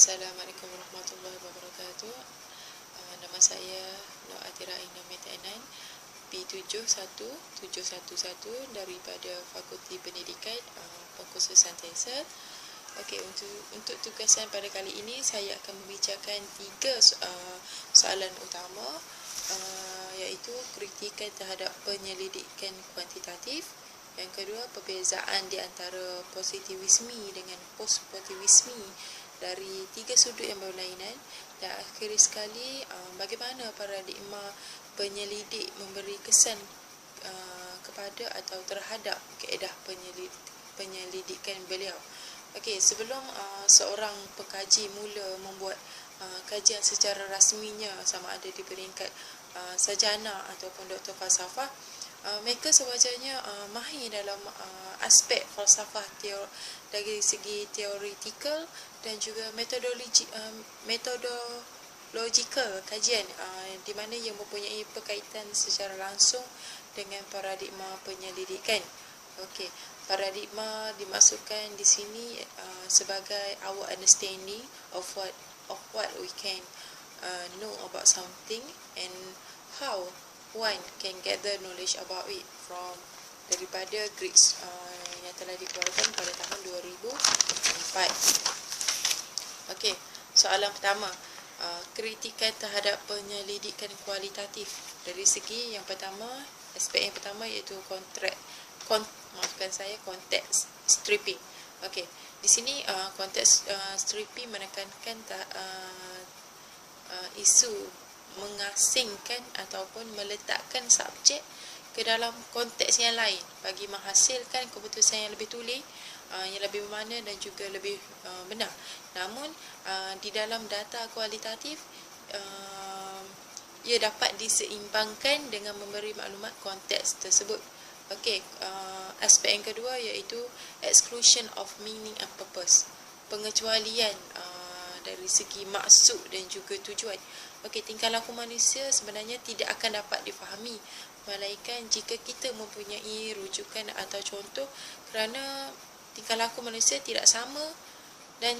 Assalamualaikum warahmatullahi wabarakatuh. Nama saya Nur Atira Aina Metanan, P71711 daripada Fakulti Pendidikan Pengkhususan Tensel. Okey, untuk tugasan pada kali ini saya akan membicarakan 3 soalan utama, iaitu kritikan terhadap penyelidikan kuantitatif. Yang kedua, perbezaan di antara positivisme dengan postpositivisme dari 3 sudut yang berlainan. Dan akhir sekali, bagaimana paradigma penyelidik memberi kesan kepada atau terhadap kaedah penyelidikan beliau. Okey, sebelum seorang pengkaji mula membuat kajian secara rasminya, sama ada di peringkat sarjana ataupun doktor falsafah, mereka sewajarnya mahir dalam aspek falsafah dari segi teoretikal dan juga metodological kajian, di mana ia mempunyai berkaitan secara langsung dengan paradigma penyelidikan. Okey, paradigma dimaksudkan di sini sebagai our understanding of what we can know about something and how one can gather knowledge about it from daripada Greeks yang telah dikeluarkan pada tahun 2004. Okey, soalan pertama, kritikan terhadap penyelidikan kualitatif. Dari segi yang pertama, aspek yang pertama iaitu konteks stripping. Okey, di sini konteks stripping menekankan isu mengasingkan ataupun meletakkan subjek ke dalam konteks yang lain bagi menghasilkan keputusan yang lebih tulen, yang lebih bermakna dan juga lebih benar. Namun di dalam data kualitatif, ia dapat diseimbangkan dengan memberi maklumat konteks tersebut. Okey, aspek yang kedua iaitu exclusion of meaning and purpose, pengecualian dari segi maksud dan juga tujuan. Okey, tingkah laku manusia sebenarnya tidak akan dapat difahami melainkan jika kita mempunyai rujukan atau contoh, kerana tingkah laku manusia tidak sama dan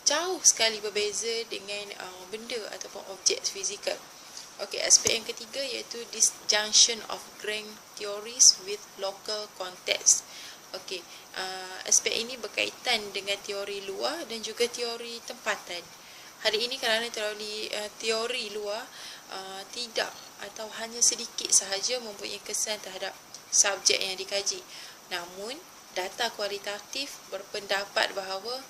jauh sekali berbeza dengan benda ataupun objek fizikal. Okey, aspek yang ketiga iaitu disjunction of grand theories with local context. Okey, aspek ini berkaitan dengan teori luar dan juga teori tempatan. Hari ini kerana teori luar tidak atau hanya sedikit sahaja mempunyai kesan terhadap subjek yang dikaji. Namun, data kualitatif berpendapat bahawa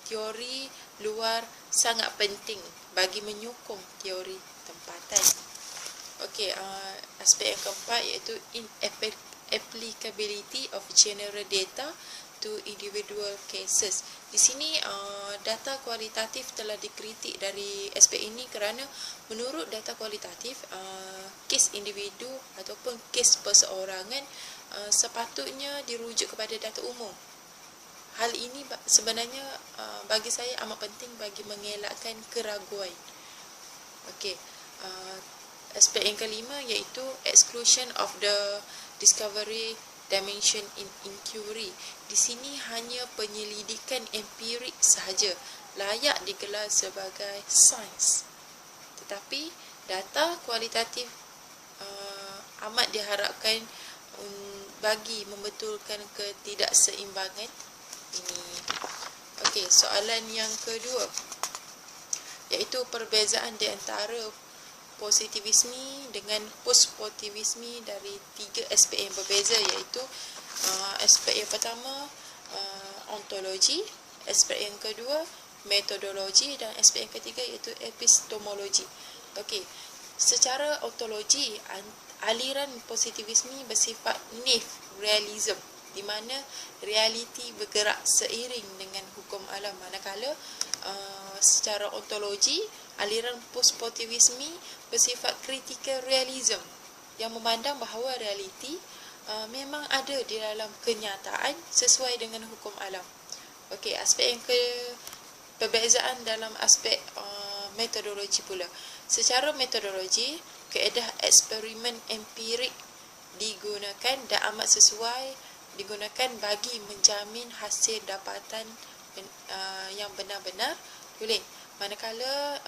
teori luar sangat penting bagi menyokong teori tempatan. Okey, aspek yang keempat iaitu applicability of general data to individual cases. Di sini data kualitatif telah dikritik dari aspek ini kerana menurut data kualitatif, kes individu ataupun kes perseorangan sepatutnya dirujuk kepada data umum. Hal ini sebenarnya bagi saya amat penting bagi mengelakkan keraguan. Okey, aspek yang kelima iaitu exclusion of the discovery dimension in inquiry. Di sini hanya penyelidikan empirik sahaja layak digelar sebagai sains. Tetapi data kualitatif amat diharapkan bagi membetulkan ketidakseimbangan ini. Okey, soalan yang kedua iaitu perbezaan di antara positivisme dengan postpositivisme dari 3 aspek yang berbeza, iaitu aspek yang pertama ontologi, aspek yang kedua metodologi dan aspek yang ketiga iaitu epistemologi. Okey, secara ontologi, aliran positivisme bersifat naive realism, di mana realiti bergerak seiring dengan hukum alam, manakala secara ontologi, aliran postpositivisme bersifat critical realism yang memandang bahawa realiti memang ada di dalam kenyataan sesuai dengan hukum alam. Okey, aspek yang perbezaan dalam aspek metodologi pula. Secara metodologi, kaedah eksperimen empirik digunakan dan amat sesuai digunakan bagi menjamin hasil dapatan yang benar-benar tulen. Manakala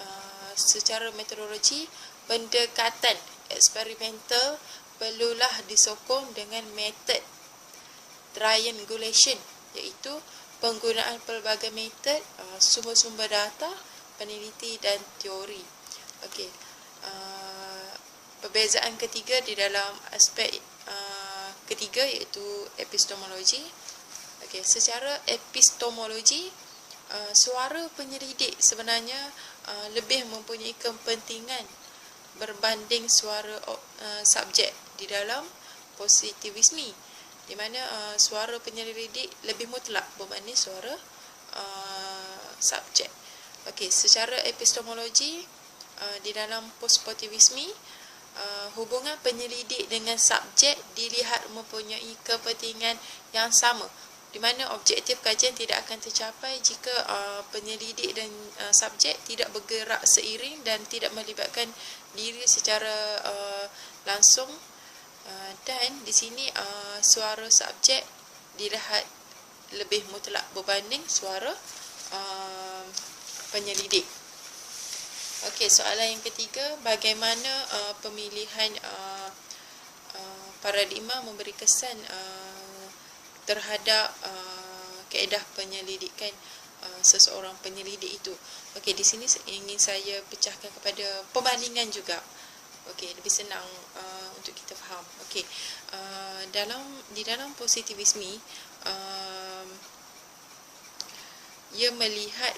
secara metodologi, pendekatan eksperimental perlulah disokong dengan metod triangulation, iaitu penggunaan pelbagai metod, sumber-sumber data, peneliti dan teori. Okey. Perbezaan ketiga di dalam aspek ketiga iaitu epistemologi. Okey, secara epistemologi, suara penyelidik sebenarnya lebih mempunyai kepentingan berbanding suara subjek di dalam positivisme, di mana suara penyelidik lebih mutlak berbanding suara subjek. Okey, secara epistemologi di dalam positivisme, hubungan penyelidik dengan subjek dilihat mempunyai kepentingan yang sama, di mana objektif kajian tidak akan tercapai jika penyelidik dan subjek tidak bergerak seiring dan tidak melibatkan diri secara langsung, dan di sini suara subjek dilihat lebih mutlak berbanding suara penyelidik. Okey, soalan yang ketiga, bagaimana pemilihan paradigma memberi kesan terhadap kaedah penyelidikan seseorang penyelidik itu. Okey, di sini ingin saya pecahkan kepada perbandingan juga. Okey, lebih senang untuk kita faham. Okey, di dalam positivisme, ia melihat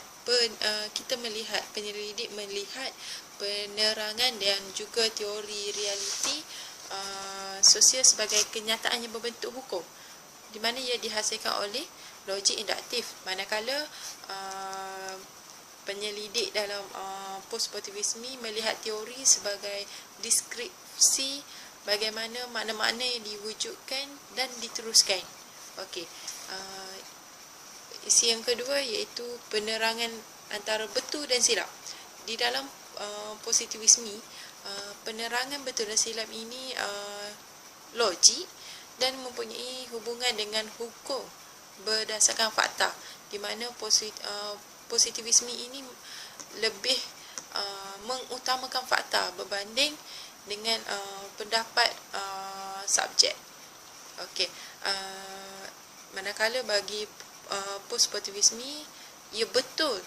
kita melihat penyelidik melihat penerangan dan juga teori realiti sosial sebagai kenyataan yang berbentuk hukum, di mana ia dihasilkan oleh logik induktif, manakala penyelidik dalam post-positivisme melihat teori sebagai deskripsi bagaimana makna-makna yang diwujudkan dan diteruskan. Okey, isi yang kedua iaitu penerangan antara betul dan silap. Di dalam positivisme, penerangan betul dan silap ini logik dan mempunyai hubungan dengan hukum berdasarkan fakta, di mana positivisme ini lebih mengutamakan fakta berbanding dengan pendapat subjek. Okey, manakala bagi post-positivisme, ia betul,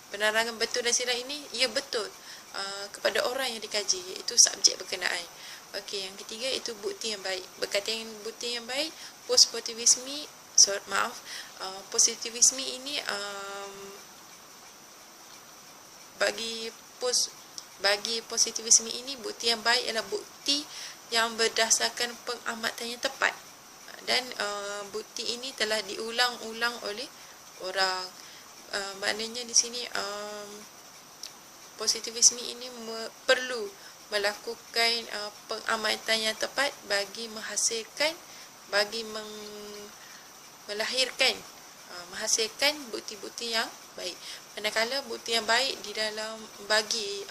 penerangan betul dan silap ini ia betul kepada orang yang dikaji, iaitu subjek berkenaan. Okey, yang ketiga itu bukti yang baik. Berkaitan dengan bukti yang baik, post-positivisme positivisme ini bagi positivisme ini, bukti yang baik ialah bukti yang berdasarkan pengamatan yang tepat, dan bukti ini telah diulang-ulang oleh orang. Maknanya di sini positivisme ini perlu melakukan pengamatan yang tepat bagi menghasilkan, menghasilkan bukti-bukti yang baik. Manakala bukti yang baik bagi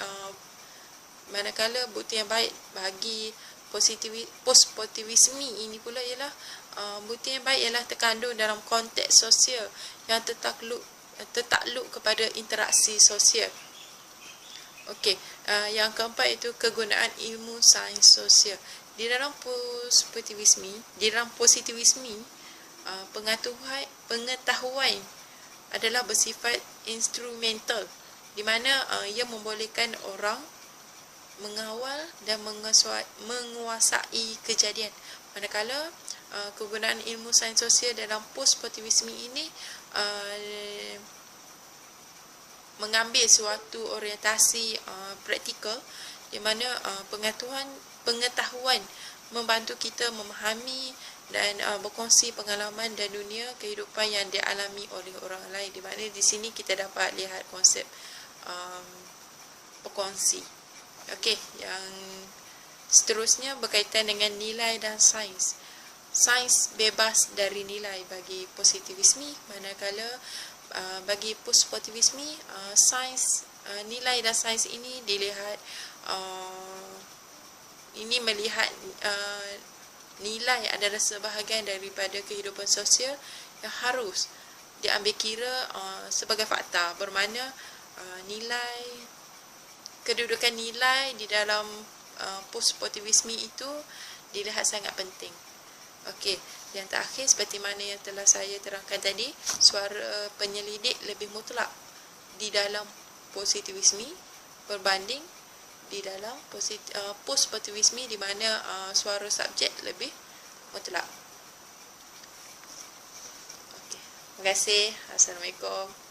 post-positivisme ini pula ialah bukti yang baik ialah terkandung dalam konteks sosial yang tertakluk kepada interaksi sosial. Okey, yang keempat itu kegunaan ilmu sains sosial. Di dalam positivisme, pengetahuan adalah bersifat instrumental, di mana ia membolehkan orang mengawal dan menguasai kejadian. Manakala kegunaan ilmu sains sosial dalam post-positivisme ini mengambil suatu orientasi praktikal, di mana pengetahuan membantu kita memahami dan berkongsi pengalaman dan dunia kehidupan yang dialami oleh orang lain, di mana di sini kita dapat lihat konsep berkongsi. Okey, yang seterusnya berkaitan dengan nilai dan sains. Sains bebas dari nilai bagi positivisme, manakala bagi post-positivisme, sains, nilai dan sains ini dilihat melihat nilai adalah sebahagian daripada kehidupan sosial yang harus diambil kira sebagai fakta, bermakna nilai, kedudukan nilai di dalam post-positivisme itu dilihat sangat penting. Okey, yang terakhir seperti mana yang telah saya terangkan tadi, suara penyelidik lebih mutlak di dalam positivisme berbanding di dalam post-positivisme di mana suara subjek lebih mutlak. Okey, terima kasih. Assalamualaikum.